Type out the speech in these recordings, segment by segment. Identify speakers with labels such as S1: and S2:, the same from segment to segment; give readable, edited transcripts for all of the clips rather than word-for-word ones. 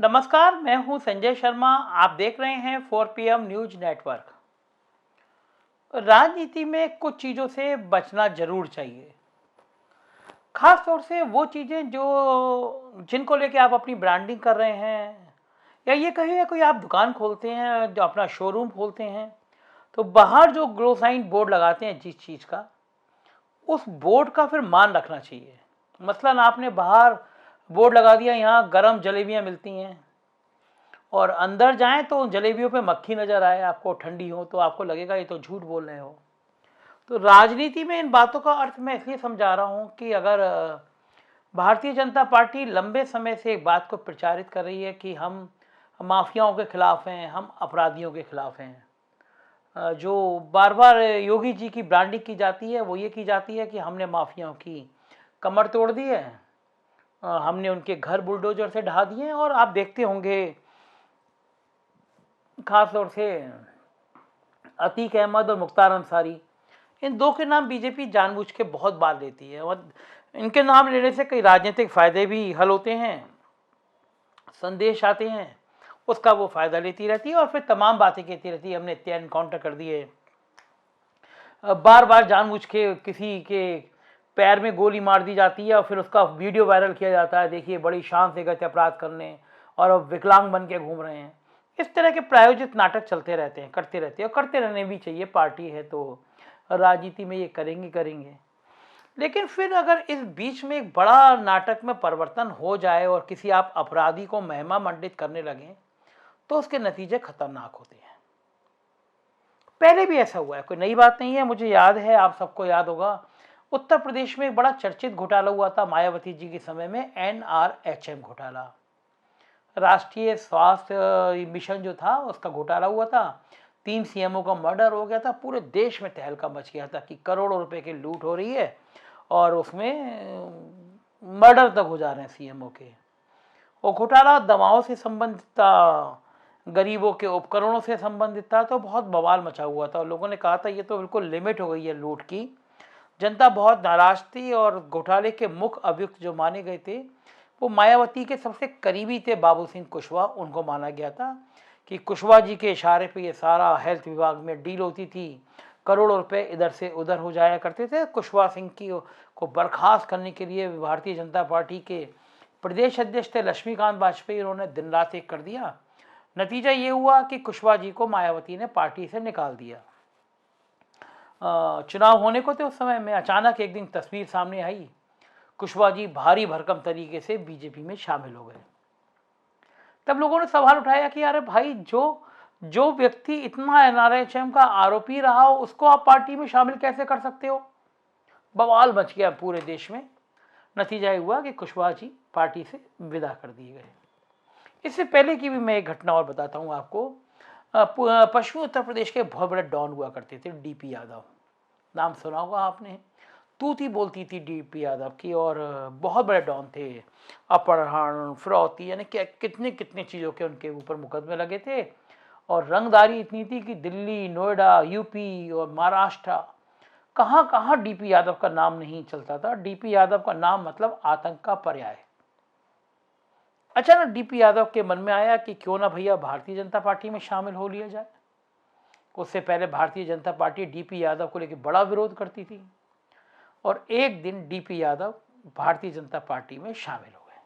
S1: नमस्कार, मैं हूं संजय शर्मा। आप देख रहे हैं 4 PM न्यूज नेटवर्क। राजनीति में कुछ चीज़ों से बचना जरूर चाहिए, खास तौर से वो चीज़ें जो जिनको लेके आप अपनी ब्रांडिंग कर रहे हैं, या ये कहिए कोई आप दुकान खोलते हैं, जो अपना शोरूम खोलते हैं, तो बाहर जो ग्लो साइन बोर्ड लगाते हैं जिस चीज़ का, उस बोर्ड का फिर मान रखना चाहिए। मसलन आपने बाहर बोर्ड लगा दिया, यहाँ गरम जलेबियाँ मिलती हैं, और अंदर जाएं तो उन जलेबियों पे मक्खी नजर आए, आपको ठंडी हो तो आपको लगेगा ये तो झूठ बोल रहे हो। तो राजनीति में इन बातों का अर्थ मैं इसलिए समझा रहा हूं कि अगर भारतीय जनता पार्टी लंबे समय से एक बात को प्रचारित कर रही है कि हम माफियाओं के खिलाफ हैं, हम अपराधियों के खिलाफ हैं, जो बार बार योगी जी की ब्रांडिंग की जाती है वो ये की जाती है कि हमने माफियाओं की कमर तोड़ दी है, हमने उनके घर बुलडोजर से ढहा दिए हैं। और आप देखते होंगे खास तौर से अतीक अहमद और मुख्तार अंसारी, इन दो के नाम बीजेपी जानबूझ के बहुत बार लेती है, और इनके नाम लेने से कई राजनीतिक फायदे भी हल होते हैं, संदेश आते हैं, उसका वो फायदा लेती रहती है और फिर तमाम बातें कहती रहती है, हमने इतने एनकाउंटर कर दिए, बार बार जानबूझ के किसी के पैर में गोली मार दी जाती है और फिर उसका वीडियो वायरल किया जाता है, देखिए बड़ी शान से गए थे अपराध करने और अब विकलांग बन के घूम रहे हैं। इस तरह के प्रायोजित नाटक चलते रहते हैं, करते रहते हैं, और करते रहने भी चाहिए, पार्टी है तो राजनीति में ये करेंगे। लेकिन फिर अगर इस बीच में एक बड़ा नाटक में परिवर्तन हो जाए और किसी आप अपराधी को महिमा मंडित करने लगें, तो उसके नतीजे खतरनाक होते हैं। पहले भी ऐसा हुआ है, कोई नई बात नहीं है। मुझे याद है, आप सबको याद होगा, उत्तर प्रदेश में एक बड़ा चर्चित घोटाला हुआ था मायावती जी के समय में, NRHM घोटाला, राष्ट्रीय स्वास्थ्य मिशन जो था उसका घोटाला हुआ था। 3 CMO का मर्डर हो गया था, पूरे देश में तहलका मच गया था कि करोड़ों रुपए की लूट हो रही है और उसमें मर्डर तक हो जा रहे हैं CMO के। वो घोटाला दवाओं से संबंधित था, गरीबों के उपकरणों से संबंधित था, तो बहुत बवाल मचा हुआ था और लोगों ने कहा था ये तो बिल्कुल लिमिट हो गई है लूट की। जनता बहुत नाराज थी और घोटाले के मुख्य अभियुक्त जो माने गए थे वो मायावती के सबसे करीबी थे, बाबू सिंह कुशवाहा। उनको माना गया था कि कुशवाहा जी के इशारे पे ये सारा हेल्थ विभाग में डील होती थी, करोड़ों रुपए इधर से उधर हो जाया करते थे। कुशवाहा सिंह की को बर्खास्त करने के लिए भारतीय जनता पार्टी के प्रदेश अध्यक्ष थे लक्ष्मीकांत वाजपेयी, उन्होंने दिन रात एक कर दिया। नतीजा ये हुआ कि कुशवाहा जी को मायावती ने पार्टी से निकाल दिया। चुनाव होने को थे उस समय में, अचानक एक दिन तस्वीर सामने आई, कुशवाहा जी भारी भरकम तरीके से बीजेपी में शामिल हो गए। तब लोगों ने सवाल उठाया कि अरे भाई, जो व्यक्ति इतना NRHM का आरोपी रहा हो उसको आप पार्टी में शामिल कैसे कर सकते हो। बवाल मच गया पूरे देश में। नतीजा ये हुआ कि कुशवाहा जी पार्टी से विदा कर दिए गए। इससे पहले की भी मैं एक घटना और बताता हूँ आपको। पश्चिमी उत्तर प्रदेश के बहुत बड़े डॉन हुआ करते थे, DP यादव, नाम सुना होगा आपने। तूती बोलती थी DP यादव की, और बहुत बड़े डॉन थे, अपहरण, फिरौती, यानी कितने कितने चीज़ों के उनके ऊपर मुकदमे लगे थे। और रंगदारी इतनी थी कि दिल्ली, नोएडा, UP और महाराष्ट्र, कहाँ कहाँ DP यादव का नाम नहीं चलता था। DP यादव का नाम मतलब आतंक का पर्याय। अचानक DP यादव के मन में आया कि क्यों ना भैया भारतीय जनता पार्टी में शामिल हो लिया जाए। उससे पहले भारतीय जनता पार्टी DP यादव को लेकर बड़ा विरोध करती थी, और एक दिन DP यादव भारतीय जनता पार्टी में शामिल हो गए।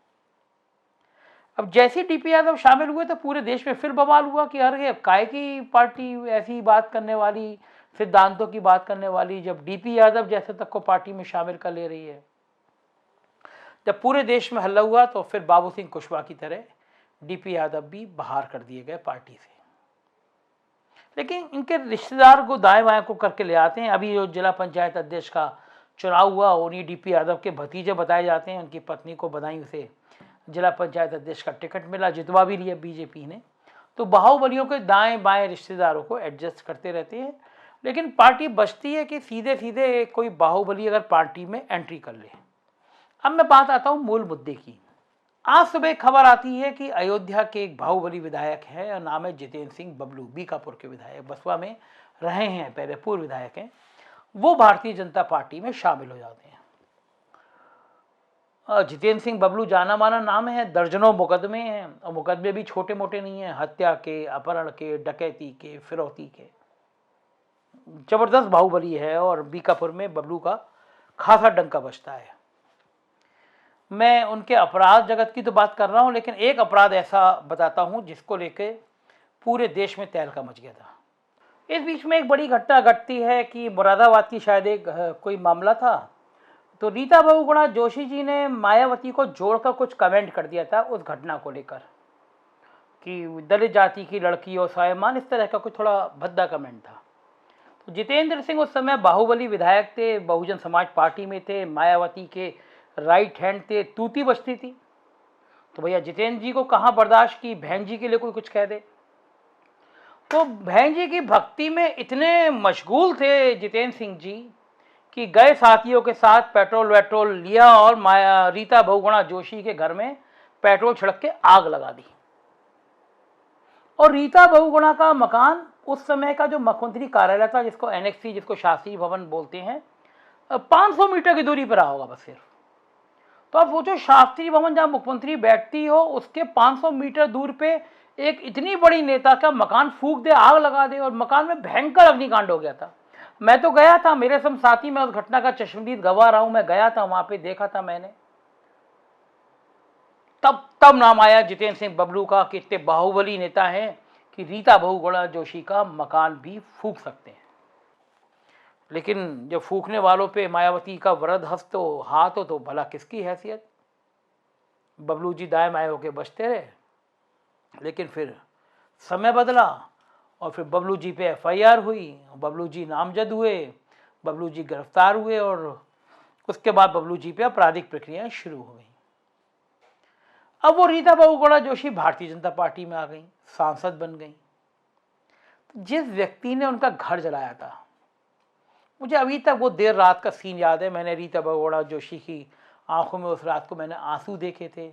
S1: अब जैसे DP यादव शामिल हुए तो पूरे देश में फिर बवाल हुआ कि अरे काय की पार्टी ऐसी बात करने वाली, सिद्धांतों की बात करने वाली, जब DP यादव जैसे तक को पार्टी में शामिल कर ले रही है। जब पूरे देश में हल्ला हुआ तो फिर बाबू सिंह कुशवाहा की तरह DP यादव भी बाहर कर दिए गए पार्टी से। लेकिन इनके रिश्तेदार को दाएं बाएं को करके ले आते हैं। अभी जो जिला पंचायत अध्यक्ष का चुनाव हुआ, उन्हीं DP यादव के भतीजे बताए जाते हैं। उनकी पत्नी को बधाई से जिला पंचायत अध्यक्ष का टिकट मिला, जितवा भी लिया बीजेपी ने। तो बाहुबलियों के दाएं बाएं रिश्तेदारों को एडजस्ट करते रहते हैं। लेकिन पार्टी बचती है कि सीधे सीधे कोई बाहुबली अगर पार्टी में एंट्री कर ले। अब मैं बात आता हूं मूल मुद्दे की। आज सुबह खबर आती है कि अयोध्या के एक बाहुबली विधायक है, और नाम है जितेंद्र सिंह बबलू, बीकापुर के विधायक, बसपा में रहे हैं पहले, पूर्व विधायक हैं। वो भारतीय जनता पार्टी में शामिल हो जाते हैं। जितेंद्र सिंह बबलू जाना माना नाम है, दर्जनों मुकदमे हैं और मुकदमे भी छोटे मोटे नहीं हैं, हत्या के, अपहरण के, डकैती के, फिरौती के। जबरदस्त बाहुबली है और बीकापुर में बबलू का खासा डंका बजता है। मैं उनके अपराध जगत की तो बात कर रहा हूं, लेकिन एक अपराध ऐसा बताता हूं जिसको लेके पूरे देश में तहलका मच गया था। इस बीच में एक बड़ी घटना घटती है कि मुरादाबाद की शायद एक कोई मामला था, तो रीता बहुगुणा जोशी जी ने मायावती को जोड़कर कुछ कमेंट कर दिया था उस घटना को लेकर कि दलित जाति की लड़की और स्वाभिमान, इस तरह का कुछ थोड़ा भद्दा कमेंट था। तो जितेंद्र सिंह उस समय बाहुबली विधायक थे, बहुजन समाज पार्टी में थे, मायावती के राइट हैंड थे, तूती बजती थी। तो भैया जितेंद्र जी को कहाँ बर्दाश्त की बहन जी के लिए कोई कुछ कह दे। तो बहन जी की भक्ति में इतने मशगूल थे जितेंद्र सिंह जी कि गए साथियों के साथ पेट्रोल वेट्रोल लिया और रीता बहुगुणा जोशी के घर में पेट्रोल छिड़क के आग लगा दी। और रीता बहुगुणा का मकान उस समय का जो मुख्यमंत्री कार्यालय था, जिसको एनेक्सी, जिसको शास्त्री भवन बोलते हैं, 500 मीटर की दूरी पर रहा होगा बस सिर्फ। तो आप सोचो, शास्त्री भवन जहाँ मुख्यमंत्री बैठती हो उसके 500 मीटर दूर पे एक इतनी बड़ी नेता का मकान फूंक दे, आग लगा दे, और मकान में भयंकर अग्निकांड हो गया था। मैं तो गया था, मेरे सब साथी, मैं उस घटना का चश्मदीद गवाह रहा हूं, मैं गया था वहां पे, देखा था मैंने। तब नाम आया जितेंद्र सिंह बबलू का कि इतने बाहुबली नेता हैं कि रीता बहुगुणा जोशी का मकान भी फूंक सकते हैं। लेकिन जब फूंकने वालों पे मायावती का वरद हस्त हो, हाथ हो, तो भला किसकी हैसियत। बबलू जी दाएं बाएं होके बचते रहे। लेकिन फिर समय बदला और फिर बबलू जी पे एफआईआर हुई, बबलू जी नामजद हुए, बबलू जी गिरफ्तार हुए और उसके बाद बबलू जी पे आपराधिक प्रक्रियाएं शुरू हो गई। अब वो रीता बहुगुणा जोशी भारतीय जनता पार्टी में आ गई, सांसद बन गई। जिस व्यक्ति ने उनका घर जलाया था, मुझे अभी तक वो देर रात का सीन याद है। मैंने रीता बहुगुणा जोशी की आंखों में उस रात को मैंने आंसू देखे थे,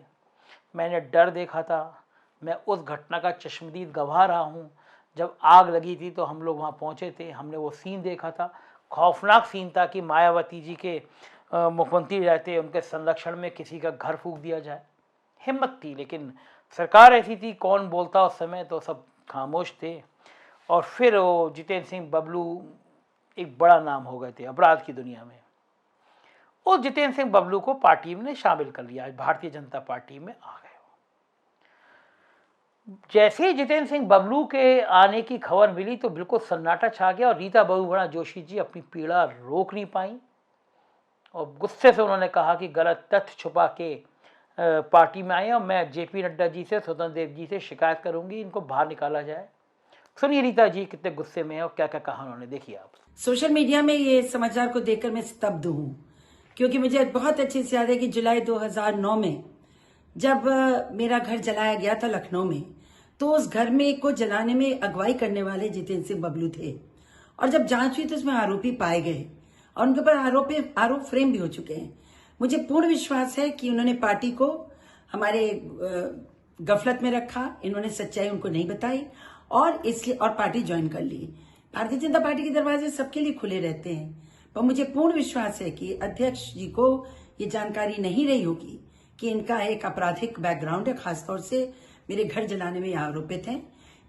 S1: मैंने डर देखा था। मैं उस घटना का चश्मदीद गवाह रहा हूँ। जब आग लगी थी तो हम लोग वहाँ पहुँचे थे, हमने वो सीन देखा था। खौफनाक सीन था कि मायावती जी के मुख्यमंत्री रहते उनके संरक्षण में किसी का घर फूंक दिया जाए। हिम्मत थी, लेकिन सरकार ऐसी थी, कौन बोलता उस समय, तो सब खामोश थे। और फिर वो जितेंद्र सिंह बबलू एक बड़ा नाम हो गए थे अपराध की दुनिया में। और जितेंद्र सिंह बबलू को पार्टी में शामिल कर लिया, भारतीय जनता पार्टी में आ गए। जैसे ही जितेंद्र सिंह बबलू के आने की खबर मिली तो बिल्कुल सन्नाटा छा गया और रीता बहुगुणा जोशी जी अपनी पीड़ा रोक नहीं पाई और गुस्से से उन्होंने कहा कि गलत तथ्य छुपा के पार्टी में आए और मैं जेपी नड्डा जी से, स्वतंत्र देव जी से शिकायत करूंगी, इनको बाहर निकाला जाए। सुनिए रीता जी कितने गुस्से में है और क्या क्या कहा उन्होंने, देखिए आप।
S2: सोशल मीडिया में ये समाचार को देखकर मैं स्तब्ध हूँ, क्योंकि मुझे बहुत अच्छे से याद है कि जुलाई 2009 में जब मेरा घर जलाया गया था लखनऊ में, तो उस घर में को जलाने में अगुवाई करने वाले जितेंद्र सिंह बबलू थे। और जब जांच हुई तो उसमें आरोपी पाए गए और उनके ऊपर आरोप फ्रेम भी हो चुके हैं। मुझे पूर्ण विश्वास है कि उन्होंने पार्टी को हमारे गफलत में रखा, इन्होंने सच्चाई उनको नहीं बताई और इसलिए और पार्टी ज्वाइन कर ली। भारतीय जनता पार्टी के दरवाजे सबके लिए खुले रहते हैं, पर मुझे पूर्ण विश्वास है कि अध्यक्ष जी को ये जानकारी नहीं रही होगी कि इनका एक आपराधिक बैकग्राउंड है, खासतौर से मेरे घर जलाने में आरोपित हैं।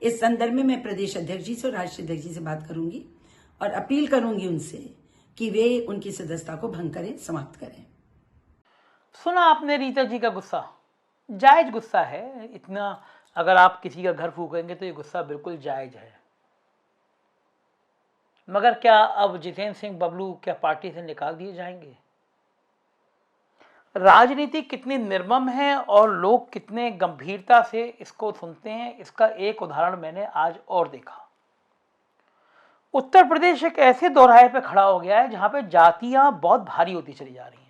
S2: इस संदर्भ में मैं प्रदेश अध्यक्ष जी से और राष्ट्रीय अध्यक्ष जी से बात करूंगी और अपील करूंगी उनसे कि वे उनकी सदस्यता को भंग करें, समाप्त करें।
S1: सुना आपने रीता जी का गुस्सा, जायज गुस्सा है। इतना अगर आप किसी का घर फूकेंगे तो ये गुस्सा बिल्कुल जायज है। मगर क्या अब जितेंद्र सिंह बबलू क्या पार्टी से निकाल दिए जाएंगे? राजनीति कितनी निर्मम है और लोग कितने गंभीरता से इसको सुनते हैं, इसका एक उदाहरण मैंने आज और देखा। उत्तर प्रदेश एक ऐसे दोराहे पे खड़ा हो गया है जहां पे जातियां बहुत भारी होती चली जा रही हैं।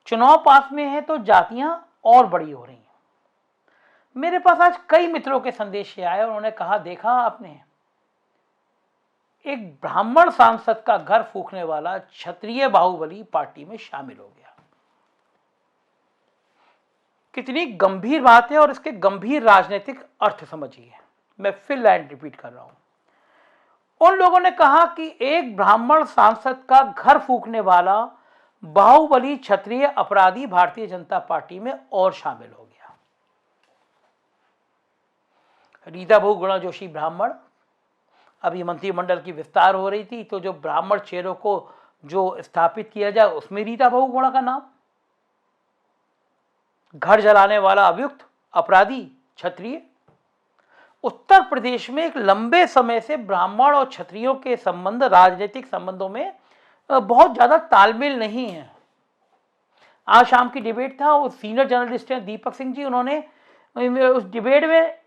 S1: चुनाव पास में है तो जातियां और बड़ी हो रही हैं। मेरे पास आज कई मित्रों के संदेश आए और उन्होंने कहा, देखा आपने, एक ब्राह्मण सांसद का घर फूंकने वाला क्षत्रिय बाहुबली पार्टी में शामिल हो गया। कितनी गंभीर बात है और इसके गंभीर राजनीतिक अर्थ समझिए। मैं फिर लाइन रिपीट कर रहा हूं। उन लोगों ने कहा कि एक ब्राह्मण सांसद का घर फूंकने वाला बाहुबली क्षत्रिय अपराधी भारतीय जनता पार्टी में और शामिल हो गया। रीता बहुगुणा जोशी ब्राह्मण, अभी मंत्रिमंडल की विस्तार हो रही थी तो जो ब्राह्मण चेहरों को जो स्थापित किया जाए उसमें रीता बहुगुणा का नाम। घर जलाने वाला अभियुक्त अपराधी क्षत्रिय। उत्तर प्रदेश में एक लंबे समय से ब्राह्मण और क्षत्रियों के संबंध राजनीतिक संबंधों में बहुत ज्यादा तालमेल नहीं है। आज शाम की डिबेट था, वो सीनियर जर्नलिस्ट हैं दीपक सिंह जी, उन्होंने उस डिबेट में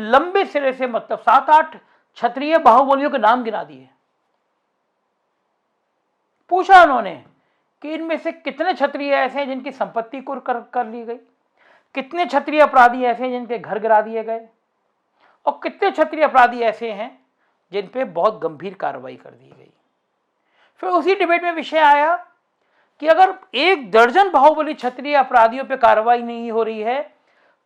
S1: लंबे सिरे से मतलब 7-8 क्षत्रिय बाहुबलियों के नाम गिना दिए। पूछा उन्होंने कि इनमें से कितने क्षत्रिय ऐसे हैं जिनकी संपत्ति कुर्क कर ली गई, कितने क्षत्रिय अपराधी ऐसे हैं जिनके घर गिरा दिए गए, और कितने क्षत्रिय अपराधी ऐसे हैं जिन पे बहुत गंभीर कार्रवाई कर दी गई। फिर उसी डिबेट में विषय आया कि अगर 1 दर्जन बाहुबली क्षत्रिय अपराधियों पे कार्रवाई नहीं हो रही है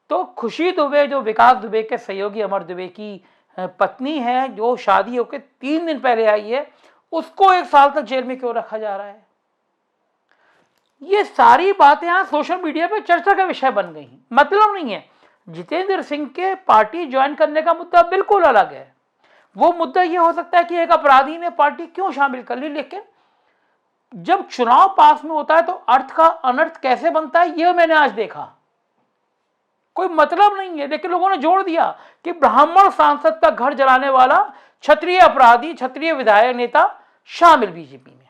S1: तो खुशी दुबे, जो विकास दुबे के सहयोगी अमर दुबे की पत्नी है, जो शादी होकर 3 दिन पहले आई है, उसको 1 साल तक जेल में क्यों रखा जा रहा है। ये सारी बातें आज सोशल मीडिया पे चर्चा का विषय बन गई। मतलब नहीं है, जितेंद्र सिंह के पार्टी ज्वाइन करने का मुद्दा बिल्कुल अलग है। वो मुद्दा ये हो सकता है कि एक अपराधी ने पार्टी क्यों शामिल कर ली, लेकिन जब चुनाव पास में होता है तो अर्थ का अनर्थ कैसे बनता है, यह मैंने आज देखा। कोई मतलब नहीं है, लेकिन लोगों ने जोड़ दिया कि ब्राह्मण सांसद का घर जलाने वाला क्षत्रिय अपराधी, क्षत्रिय विधायक नेता शामिल बीजेपी में।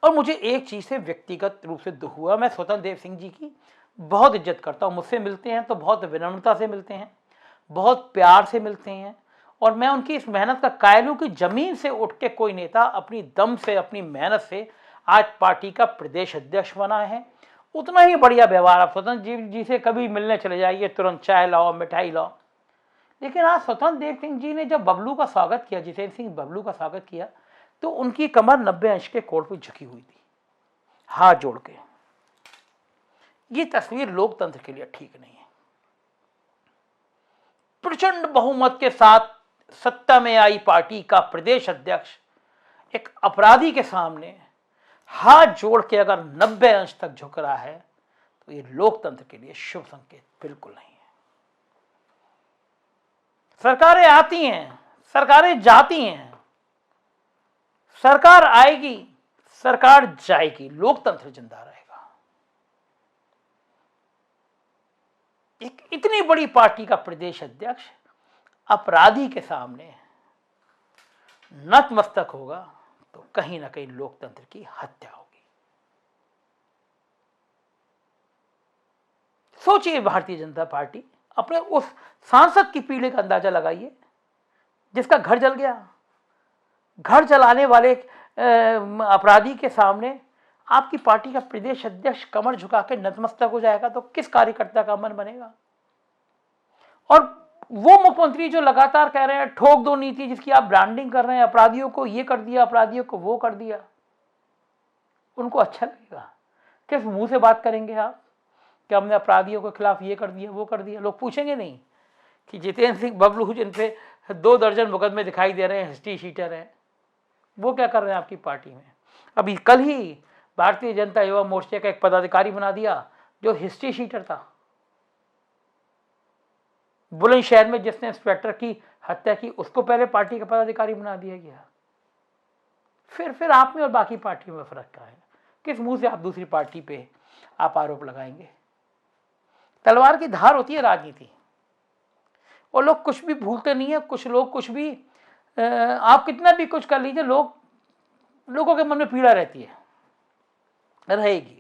S1: और मुझे एक चीज से व्यक्तिगत रूप से दुख हुआ। मैं स्वतंत्र देव सिंह जी की बहुत इज्जत करता हूं, मुझसे मिलते हैं तो बहुत विनम्रता से मिलते हैं, बहुत प्यार से मिलते हैं, और मैं उनकी इस मेहनत का कायल हूं कि जमीन से उठ के कोई नेता अपनी दम से, अपनी मेहनत से आज पार्टी का प्रदेश अध्यक्ष बना है। उतना ही बढ़िया व्यवहार आप स्वतंत्र जी से कभी मिलने चले जाइए, तुरंत चाय लाओ, मिठाई लाओ। लेकिन आज स्वतंत्र देव सिंह जी ने जब बबलू का स्वागत किया, जितेंद्र सिंह बबलू का स्वागत किया, तो उनकी कमर 90 अंश के कोण पर झुकी हुई थी, हाथ जोड़ के। ये तस्वीर लोकतंत्र के लिए ठीक नहीं है। प्रचंड बहुमत के साथ सत्ता में आई पार्टी का प्रदेश अध्यक्ष एक अपराधी के सामने हाथ जोड़ के अगर 90 अंश तक झुक रहा है तो ये लोकतंत्र के लिए शुभ संकेत बिल्कुल नहीं है। सरकारें आती हैं, सरकारें जाती हैं, सरकार आएगी, सरकार जाएगी, लोकतंत्र जिंदा रहेगा। एक इतनी बड़ी पार्टी का प्रदेश अध्यक्ष अपराधी के सामने नतमस्तक होगा तो कहीं ना कहीं लोकतंत्र की हत्या होगी। सोचिए, भारतीय जनता पार्टी अपने उस सांसद की पीढ़ी का अंदाजा लगाइए जिसका घर जल गया। घर जलाने वाले अपराधी के सामने आपकी पार्टी का प्रदेश अध्यक्ष कमर झुका के नतमस्तक हो जाएगा तो किस कार्यकर्ता का मन बनेगा। और वो मुख्यमंत्री जो लगातार कह रहे हैं ठोक दो नीति, जिसकी आप ब्रांडिंग कर रहे हैं, अपराधियों को ये कर दिया, अपराधियों को वो कर दिया, उनको अच्छा लगेगा? किस मुंह से बात करेंगे आप कि हमने अपराधियों के खिलाफ ये कर दिया, वो कर दिया? लोग पूछेंगे नहीं कि जितेंद्र सिंह बबलू जिन पे 2 दर्जन मुकदमे दिखाई दे रहे हैं, हिस्ट्री शीटर हैं, वो क्या कर रहे हैं आपकी पार्टी में? अभी कल ही भारतीय जनता युवा मोर्चे का एक पदाधिकारी बना दिया जो हिस्ट्री शीटर था। बुलंदशहर में जिसने इंस्पेक्टर की हत्या की उसको पहले पार्टी का पदाधिकारी बना दिया गया। फिर आप में और बाकी पार्टियों में फर्क क्या है? किस मुंह से आप दूसरी पार्टी पे आप आरोप लगाएंगे? तलवार की धार होती है राजनीति, और लोग कुछ भी भूलते नहीं है। कुछ लोग कुछ भी आप कितना भी कुछ कर लीजिए, लोगों के मन में पीड़ा रहती है, रहेगी।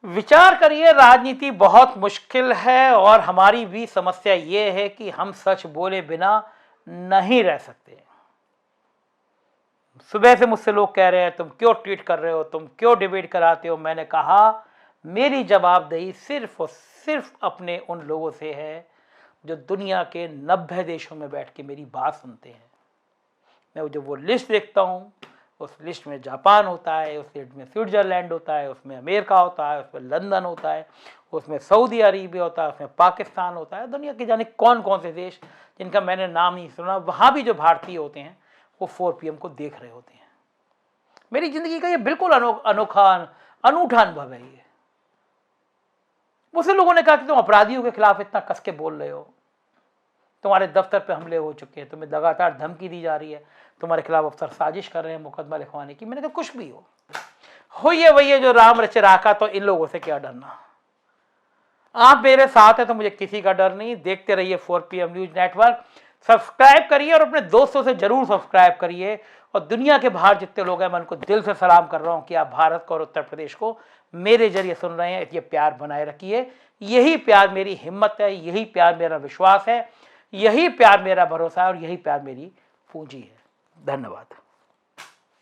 S1: विचार करिए, राजनीति बहुत मुश्किल है और हमारी भी समस्या ये है कि हम सच बोले बिना नहीं रह सकते। सुबह से मुझसे लोग कह रहे हैं तुम क्यों ट्वीट कर रहे हो, तुम क्यों डिबेट कराते हो। मैंने कहा मेरी जवाबदेही सिर्फ और सिर्फ अपने उन लोगों से है जो दुनिया के 90 देशों में बैठ के मेरी बात सुनते हैं। मैं जब वो लिस्ट देखता हूँ, उस लिस्ट में जापान होता है, उस लिस्ट में स्विट्जरलैंड होता है, उसमें अमेरिका होता है, उसमें लंदन होता है, उसमें सऊदी अरेबिया होता है, उसमें पाकिस्तान होता है, दुनिया के जाने कौन कौन से देश जिनका मैंने नाम नहीं सुना। वहाँ भी जो भारतीय होते हैं वो 4 PM को देख रहे होते हैं। मेरी जिंदगी का ये बिल्कुल अनोखा अनूठा अनुभव है। ये मुझसे लोगों ने कहा कि तुम अपराधियों के खिलाफ इतना कस के बोल रहे हो, तुम्हारे दफ्तर पे हमले हो चुके हैं, तुम्हें लगातार धमकी दी जा रही है, तुम्हारे खिलाफ अफसर साजिश कर रहे हैं मुकदमा लिखवाने की। मैंने कहा कुछ भी हो ये वही है जो राम रचे राखा, तो इन लोगों से क्या डरना। आप मेरे साथ हैं तो मुझे किसी का डर नहीं। देखते रहिए 4 PM न्यूज नेटवर्क, सब्सक्राइब करिए और अपने दोस्तों से जरूर सब्सक्राइब करिए। और दुनिया के बाहर जितने लोग हैं मैं उनको दिल से सलाम कर रहा हूं कि आप भारत को और उत्तर प्रदेश को मेरे जरिए सुन रहे हैं। ये प्यार बनाए रखिए, यही प्यार मेरी हिम्मत है, यही प्यार मेरा विश्वास है, यही प्यार मेरा भरोसा है और यही प्यार मेरी पूंजी है। धन्यवाद।